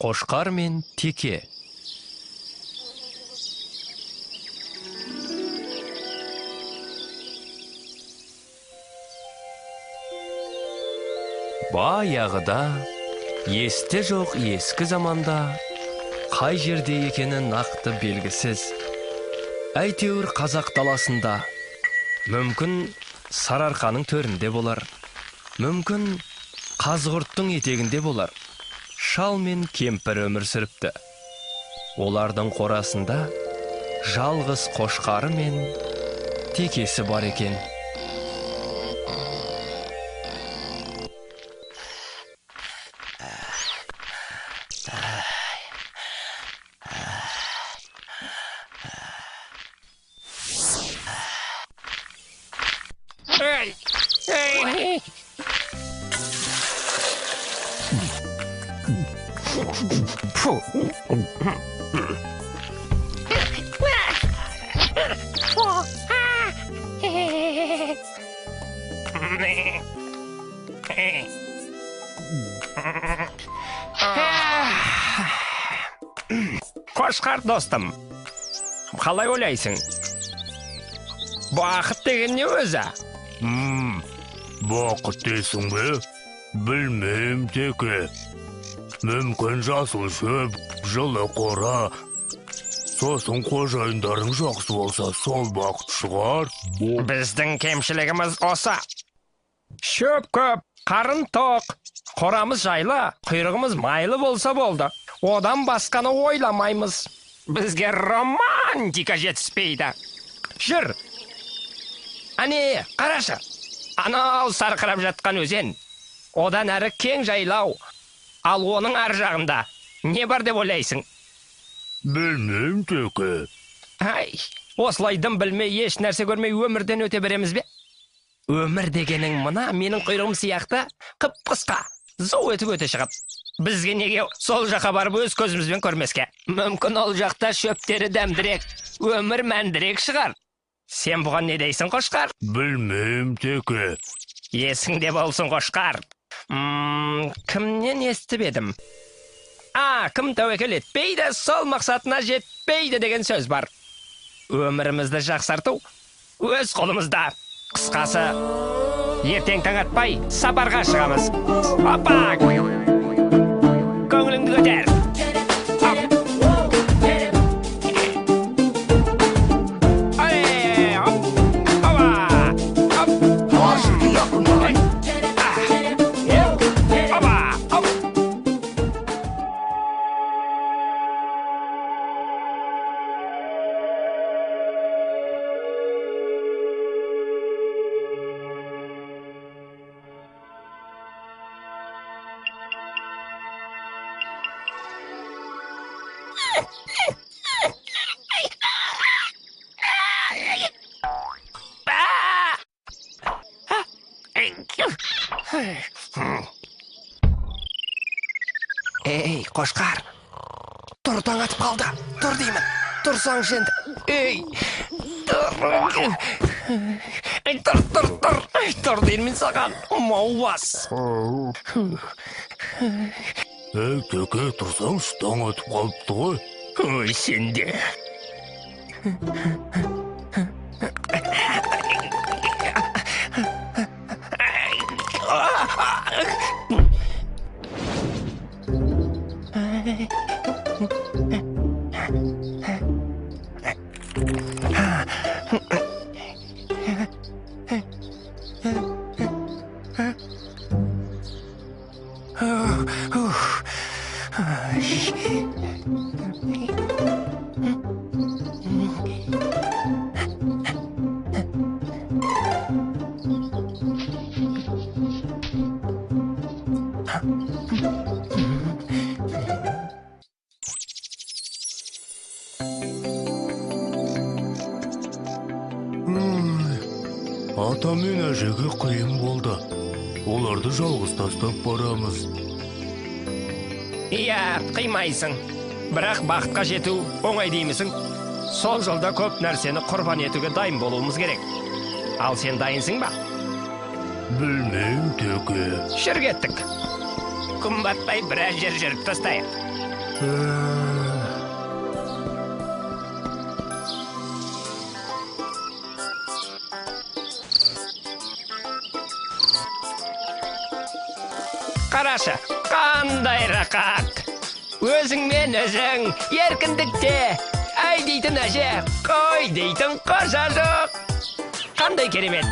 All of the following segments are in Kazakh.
Қошқар мен теке. Баяғыда, есте жоқ ескі заманда, қай жерде екені нақты белгісіз. Әйтеуір қазақ даласында, мүмкін сарыарқаның төрінде болар, мүмкін қазғұрттың етегінде болар. Шал мен кемпір өмір сүріпті. Олардың қорасында жалғыз қошқары мен текесі бар екен. Қошқар достым, қалай ойлайсың? Бақыт деген не өзі? Бақыт дейсің бе? Білмейм, теке. Мүмкін жасыл шөп, жылы қора, сосын қожайындарың жақсы болса, сол бақыт шығар. Біздің кемшілігіміз осы. Шөп көп, қарын тоқ, қорамыз жайлы, құйрығымыз майлы болса болды. Одан басқаны ойламаймыз. Бізге романтика жетіспейді. Жүр. Ане, қарашы. Анау сарқырап жатқан өзен. Одан әрі кең жайлау. Ал оның ар жағында не бар деп ойлайсың? Білмейм, теке. Ай, осылай дым білмей, еш нәрсе көрмей өмірден өте береміз бе? Өмір дегенің мына менің құйрығым сияқты қып-қысқа, зау етіп өте шығып. Бізге неге сол жаққа барып өз көзімізбен көрмеске? Мүмкін ол жақта шөптері дәмдірек, өмір мәндірек шығар. Сен бұған не дейсің, Қошқар? Білмейм, теке. Есіңде болсын, Қошқар. Кімнен естіп едім? Кім тәуекел етпейді, сол мақсатына жетпейді деген сөз бар. Өмірімізді жақсарту өз қолымызда. Қысқасы, ертең таң атпай сапарға шығамыз. Опа! Көңіліңді көтер. Ей, Қошқар, тұр, таң атып қалды. Тұр деймін, тұрсаң енді. Ей, тұр деймін саған, маубас. Ей, теке, тұрсаңшы, таң атып қалыпты ғой. Ой, сенде. Ата мен әжеге қиын болды. Оларды жалғыз тастап барамыз. Иә, қимайсың. Бірақ бақытқа жету оңай деймісің? Сол жолда көп нәрсені құрбан етуге дайын болуымыз керек. Ал сен дайынсың ба? Білмейм, теке. Жүр кеттік. Күн батпай біраз жер жүріп тастайық. Қарашы, қандай рақат. Өзіңмен өзің, еркіндікте. Әй дейтін әже, қой дейтін қожа жоқ. Қандай керемет.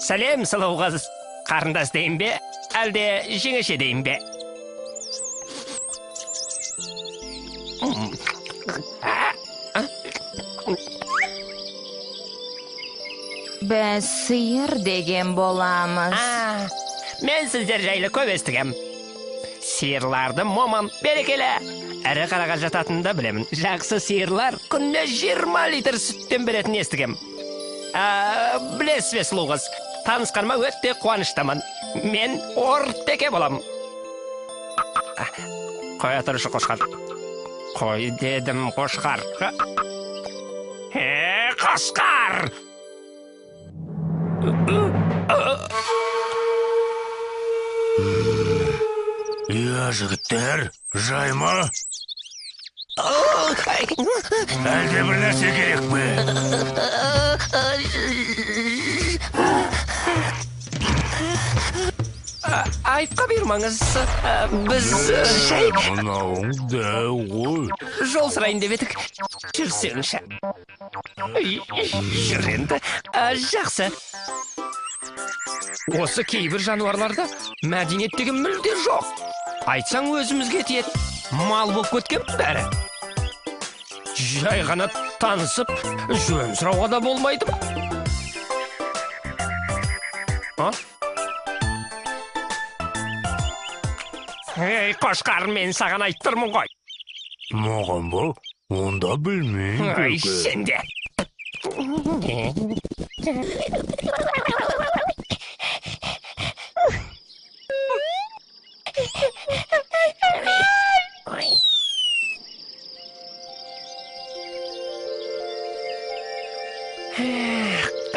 Сәлем, сұлу қыз. Қарындас дейін бе, әлде жеңеше дейін бе? Біз сиыр деген боламыз. Мен сіздер жайлы көп естігем. Сиырларды момам берекелі. Әрі қараға жататынды білемін. Жақсы сиырлар күнде 20 литр сүттен беретін естігем. Білесіз бе, сұлу қыз? Танысқаныма өтте қуаныштамын. Мен теке болам. Қоя тұрышы, Қошқар. Қой дедім, Қошқар. Қошқар! Я, жігіттер, жайма? Әлде бір нәрсе керек пе? Айыпқа бермаңыз. Біз шай... Мынауың дәу ғой. Жол сұрайын деп едік. Жүрсеңші. Жүр енді. Жақсы. Осы кейбір жануарларда мәдениет деген мүлде жоқ. Айтсаң өзімізге тиет. Мал болып кеткен бәрі. Жай ғана танысып, жөн сұрауға да болмайды. Ей, Қошқар, мен саған айттырмын ғой. Маған ба? Онда білмеймін. Ай, сен де.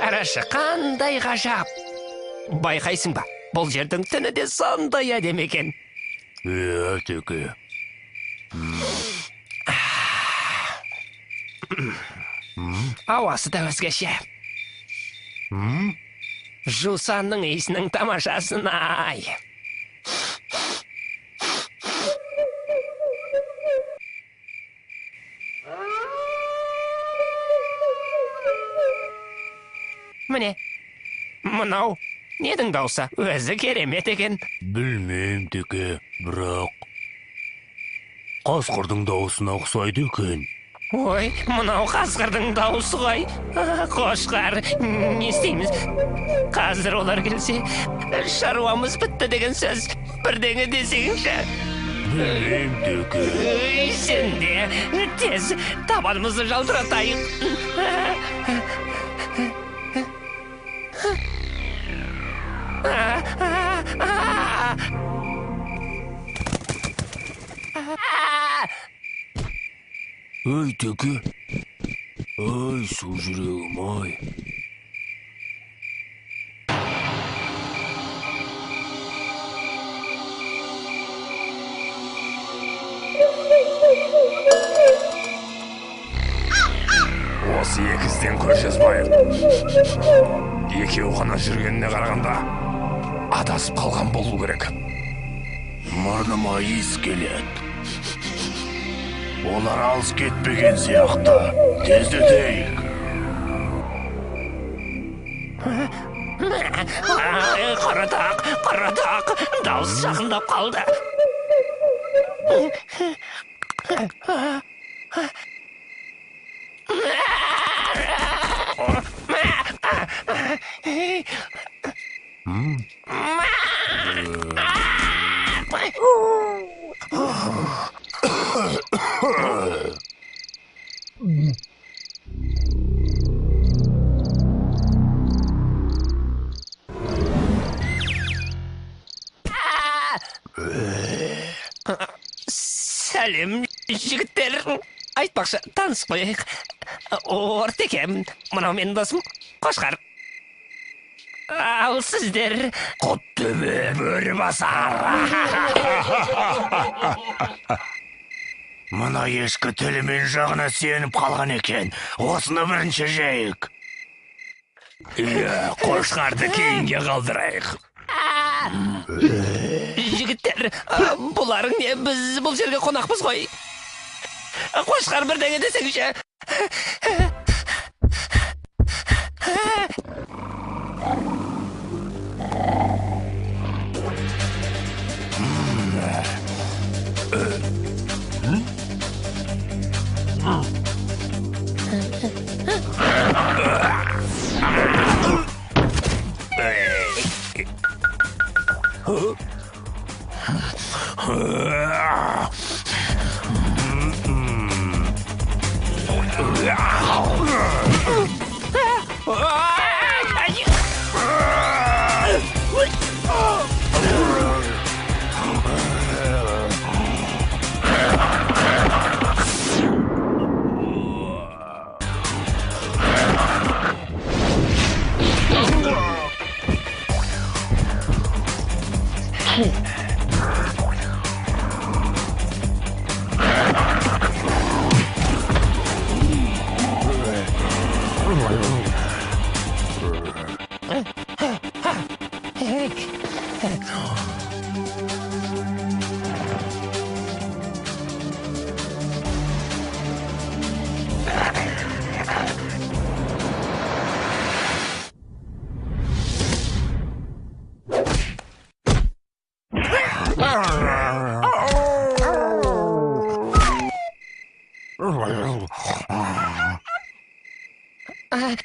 Қарашы, қандай ғажап. Байқайсың ба, бұл жердің түні де сондай әдемі екен. Теке. Ауасы да өзгеше. Жусанның иісінің тамашасын ай. Міне, мынау недің даусы? Өзі керемет екен. Білмеймін, теке, бірақ қасқырдың дауысына ұқсайды екен. Ой, мынау қасқырдың дауысы ғой. Қошқар, не істейміз? Қазір олар келсе, шаруамыз бітті деген сөз. Бірдеңе десеңші. Білмеймін, теке. Сен де тез табанымызды жалтыратайық. Ой, теке. Ой, су жүрегім, ай. Осы екізден көршес байып. Екеу ғана жүргеніне қарағанда адасып қалған болу керек. Мұрныма иіс келеді. Олар алыс кетпеген сияқты. Тездетейік. Қаратақ, дауыс жақындап қалды. сәлем, жігіттер. Айтпақшы, таныс қойық. Теке, мынау менің досым Қошқар. Ал сіздер... Құттөбе бөрі басар. Мына ешкі тілімен жағына сеніп қалған екен. Осыны бірінші жейік. Қошқарды кейінге қалдырайық. Жігіттер, бұларың не? Біз бұл жерге қонақпыз ғой. Қошқар бірдеңе десеңші.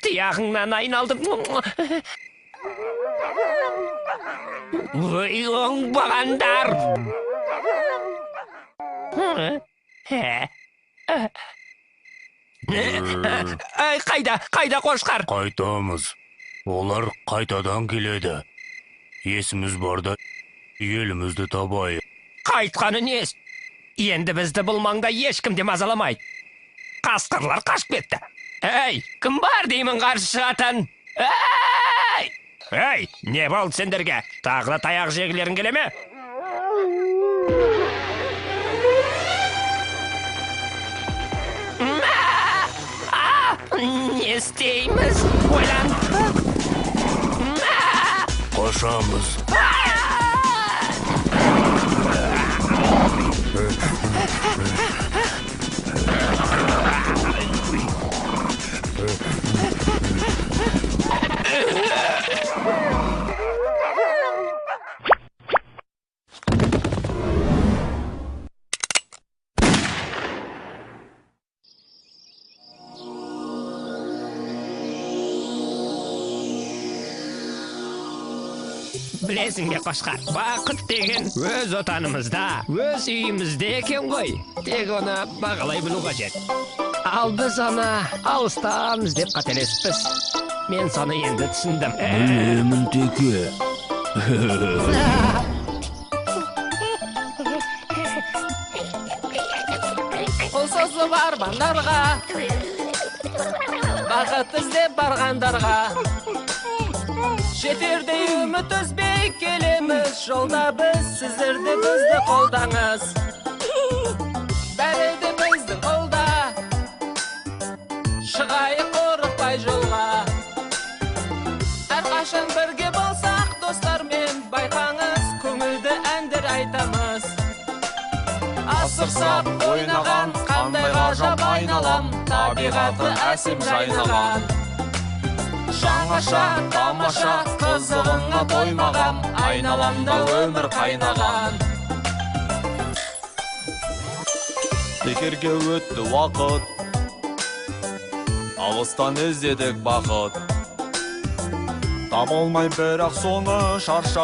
Тияғыңнан айналдым. Өй, оңбағандар. Қайда Қошқар? Қайтамыз. Олар қайтадан келеді. Есіміз барда елімізді табайық. Қайтқаны нес? Енді бізді бұл маңда ешкім де мазаламайды. Қасқырлар қашып кетті. Әй, кім бар деймін қарсы шығатын? Әй, не болды сендерге? Тағы да таяқ жегілерің келе ме? Не істейміз? Ойлан. Қошамыз. Білесің бе Қошқар, бақыт деген өз отанымызда, өз үйімізде екен ғой. Тек оны бағалай білу қажет. Ал біз оны алыстан іздеп қателеспіз. Мен соны енді түсіндім. Білемін теке. Қол созып армандарға, бақыт іздеп барғандарға, жетердей үміт үзбей келеміз. Жолда біз, сіздер де бізді қолдаңыз. Бәрі де біздің қолда, шығайық қорықпай жолға. Әрқашан бірге болсақ достармен, байқаңыз, көңілді әндер айтамыз. Асықсап ойнаған, қандай ғажап айналам, табиғаты әсем жайнаған. Жаңаша, тамаша, қызығыңа тоймағам, айналамда өмір қайнаған. Бекерге өтті уақыт, алыстан іздедік бақыт. Таба алмай бірақ соны шарша